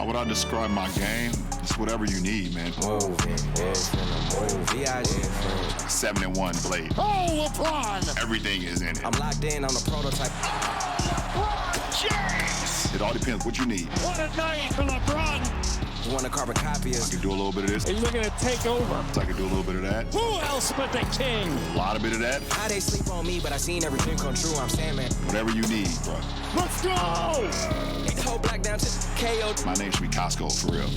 How would I describe my game? It's whatever you need, man. Moving, it's in the movie. 7-in-1 blade. Oh, LeBron! Everything is in it. I'm locked in on the prototype. LeBron James! It all depends what you need. What a night for LeBron! You want a carbon copy I of... can do a little bit of this. He's looking to take over. So I can do a little bit of that. Who else but the king? A lot of bit of that. How they sleep on me, but I seen everything come true. I'm saying, man. Whatever you need, bro. Let's go! Take the whole block down to KO. My name should be Costco, for real.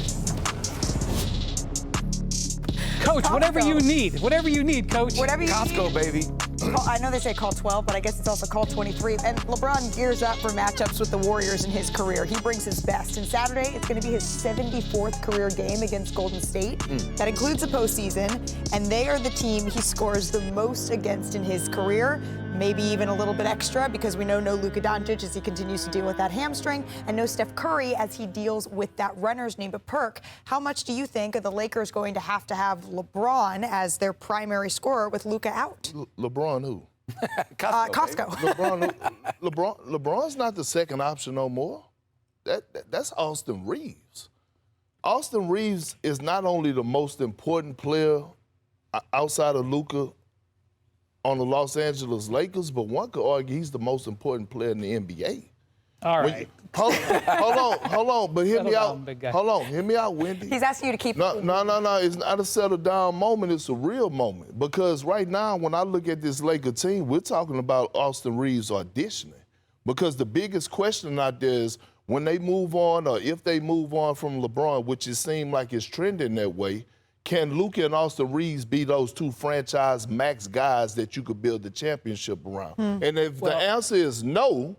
Coach, whatever you need. Whatever you need, Coach. Whatever you Costco, need. baby. I know they say call 12, but I guess it's also call 23. And LeBron gears up for matchups with the Warriors in his career. He brings his best. And Saturday, it's going to be his 74th career game against Golden State. That includes the postseason. And they are the team he scores the most against in his career. Maybe even a little bit extra because we know no Luka Doncic as he continues to deal with that hamstring, and no Steph Curry as he deals with that runner's knee. But Perk, how much do you think are the Lakers going to have LeBron as their primary scorer with Luka out? LeBron who? Costco. LeBron's not the second option no more. That's Austin Reaves. Austin Reaves is not only the most important player outside of Luka on the Los Angeles Lakers, but one could argue he's the most important player in the NBA. All right. Hold on, but hear me Settle out. down, big guy. Hold on, hear me out, Wendy. He's asking you to keep... No. It's not a settle down moment. It's a real moment. Because right now, when I look at this Laker team, we're talking about Austin Reaves auditioning. Because the biggest question out there is when they move on, or if they move on from LeBron, which it seems like it's trending that way, can Luka and Austin Reaves be those two franchise max guys that you could build the championship around? And if the answer is no,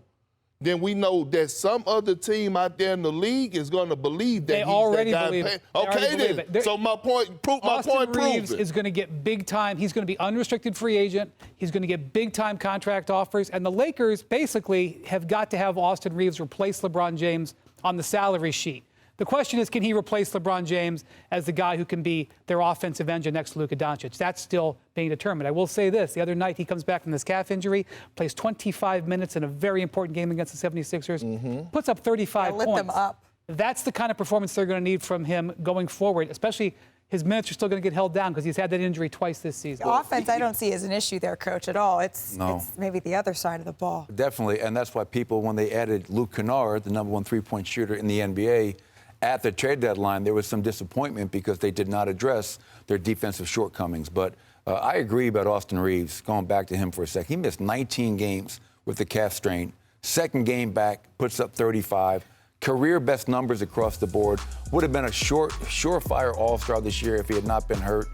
then we know that some other team out there in the league is going to believe that They he's already that guy. believe it. They Okay, already believe then. it. So my point, Austin prove Reaves it. is going to get big time. He's going to be unrestricted free agent. He's going to get big time contract offers. And the Lakers basically have got to have Austin Reaves replace LeBron James on the salary sheet. The question is, can he replace LeBron James as the guy who can be their offensive engine next to Luka Doncic? That's still being determined. I will say this. The other night, he comes back from this calf injury, plays 25 minutes in a very important game against the 76ers, puts up 35 points. Lit them up. That's the kind of performance they're going to need from him going forward, especially his minutes are still going to get held down because he's had that injury twice this season. Offense, I don't see as an issue there, Coach, at all. It's maybe the other side of the ball. Definitely, and that's why people, when they added Luke Kennard, the #1 three-point shooter in the NBA, at the trade deadline, there was some disappointment because they did not address their defensive shortcomings. But I agree about Austin Reaves, going back to him for a sec. He missed 19 games with the calf strain. Second game back, puts up 35. Career best numbers across the board. Would have been a surefire all-star this year if he had not been hurt.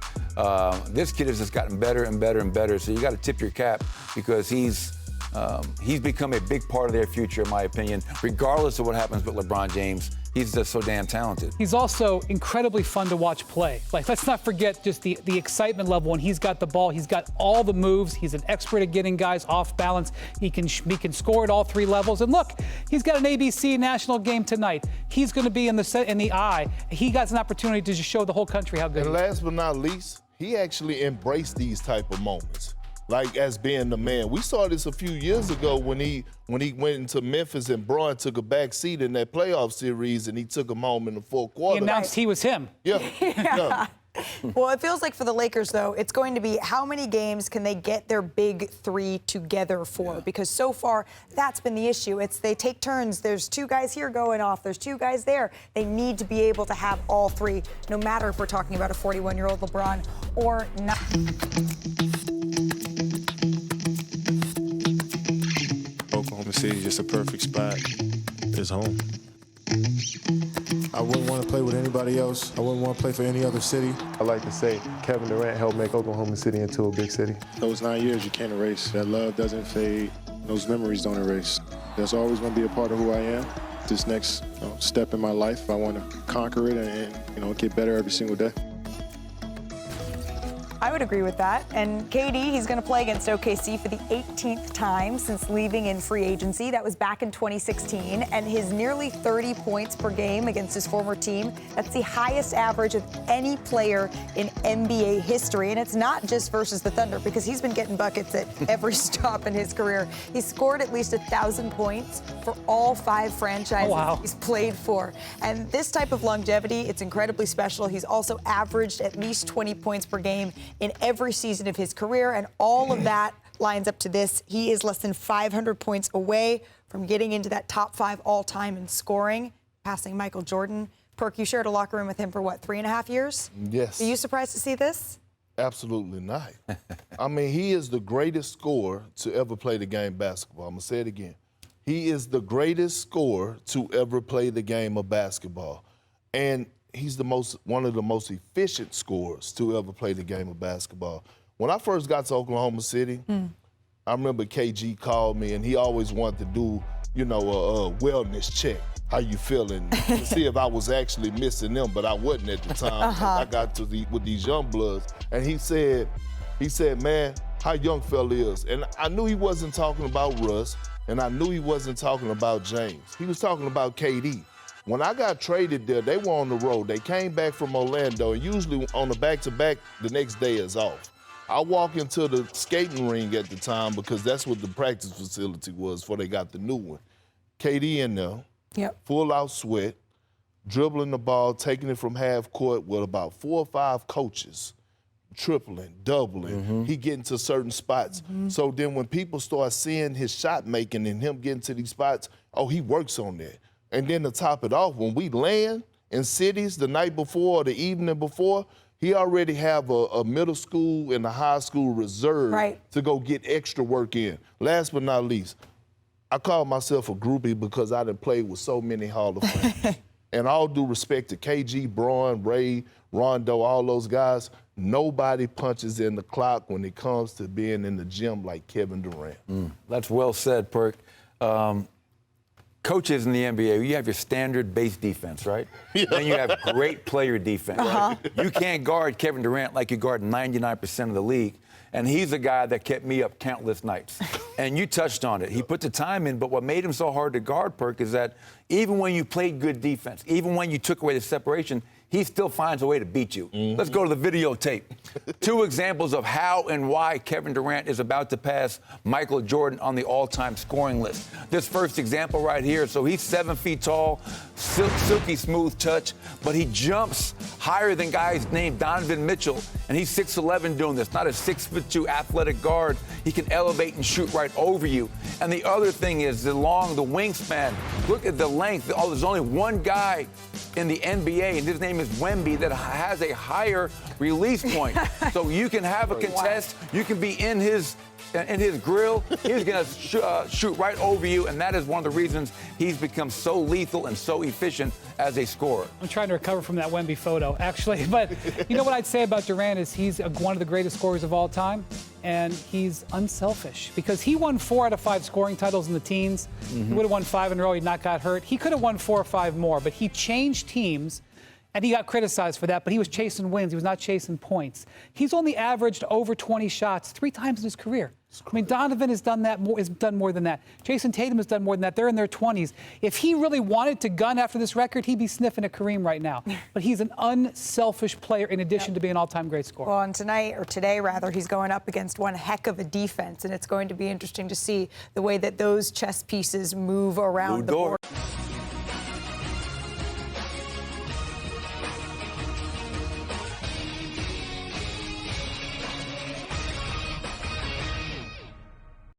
This kid has just gotten better and better and better. So you got to tip your cap because he's become a big part of their future, in my opinion, regardless of what happens with LeBron James. He's just so damn talented. He's also incredibly fun to watch play. Like, let's not forget just the excitement level when he's got the ball. He's got all the moves. He's an expert at getting guys off balance. He can score at all three levels. And look, he's got an ABC national game tonight. He's going to be in the eye. He got an opportunity to just show the whole country how good And he is. last but not least, he actually embraced these type of moments, like as being the man. We saw this a few years ago when he went into Memphis and Braun took a back seat in that playoff series and he took him home in the fourth quarter. He announced he was him. Yeah. Well, it feels like for the Lakers, though, it's going to be how many games can they get their big three together for? Because so far, that's been the issue. It's they take turns. There's two guys here going off. There's two guys there. They need to be able to have all three, no matter if we're talking about a 41-year-old LeBron or not. Oklahoma City is just a perfect spot. It's home. I wouldn't want to play with anybody else. I wouldn't want to play for any other city. I like to say Kevin Durant helped make Oklahoma City into a big city. Those 9 years you can't erase. That love doesn't fade. Those memories don't erase. That's always going to be a part of who I am. This next step in my life, I want to conquer it and get better every single day. I would agree with that. And KD, he's going to play against OKC for the 18th time since leaving in free agency. That was back in 2016. And his nearly 30 points per game against his former team, that's the highest average of any player in NBA history. And it's not just versus the Thunder, because he's been getting buckets at every stop in his career. He's scored at least 1,000 points for all 5 franchises he's played for. And this type of longevity, it's incredibly special. He's also averaged at least 20 points per game in every season of his career, and all of that lines up to this. He is less than 500 points away from getting into that top 5 all-time in scoring, passing Michael Jordan. Perk, you shared a locker room with him for, what, 3.5 years? Yes. Are you surprised to see this? Absolutely not. I mean, he is the greatest scorer to ever play the game basketball. I'm going to say it again. He is the greatest scorer to ever play the game of basketball. And he's one of the most efficient scorers to ever play the game of basketball. When I first got to Oklahoma City, I remember KG called me, and he always wanted to do, a wellness check. How you feeling? To see if I was actually missing them, but I wasn't at the time. I got to with these young bloods, and he said, man, how young fella is. And I knew he wasn't talking about Russ, and I knew he wasn't talking about James. He was talking about KD. When I got traded there, they were on the road. They came back from Orlando, and usually on the back-to-back, the next day is off. I walk into the skating ring at the time because that's what the practice facility was before they got the new one. KD in there, full-out sweat, dribbling the ball, taking it from half court with about 4 or 5 coaches, tripling, doubling. He getting to certain spots. So then when people start seeing his shot making and him getting to these spots, oh, he works on that. And then to top it off, when we land in cities the night before or the evening before, he already have a middle school and a high school reserve to go get extra work in. Last but not least, I call myself a groupie because I done played with so many Hall of Famers. And all due respect to KG, Braun, Ray, Rondo, all those guys, nobody punches in the clock when it comes to being in the gym like Kevin Durant. That's well said, Perk. Coaches in the NBA, you have your standard base defense, right? Then you have great player defense. You can't guard Kevin Durant like you guard 99% of the league. And he's the guy that kept me up countless nights. And you touched on it. He put the time in, but what made him so hard to guard, Perk, is that even when you played good defense, even when you took away the separation, he still finds a way to beat you. Let's go to the videotape. 2 examples of how and why Kevin Durant is about to pass Michael Jordan on the all-time scoring list. This first example right here, so he's 7 feet tall, silky smooth touch, but he jumps higher than guys named Donovan Mitchell, and he's 6'11" doing this, not a 6'2" athletic guard. He can elevate and shoot right over you. And the other thing is the wingspan. Look at the length. Oh, there's only one guy in the NBA, and his name is Wemby, that has a higher release point. So you can have a contest, you can be in his grill, he's going to shoot right over you, and that is one of the reasons he's become so lethal and so efficient as a scorer. I'm trying to recover from that Wemby photo, actually. But you know what I'd say about Durant is he's one of the greatest scorers of all time, and he's unselfish because he won 4 out of 5 scoring titles in the teens. He would have won 5 in a row. He'd not got hurt. He could have won 4 or 5 more, but he changed teams. And he got criticized for that, but he was chasing wins. He was not chasing points. He's only averaged over 20 shots 3 times in his career. I mean, Donovan has done more than that. Jason Tatum has done more than that. They're in their 20s. If he really wanted to gun after this record, he'd be sniffing at Kareem right now. But he's an unselfish player in addition to being an all-time great scorer. Well, and today, he's going up against one heck of a defense, and it's going to be interesting to see the way that those chess pieces move around the board.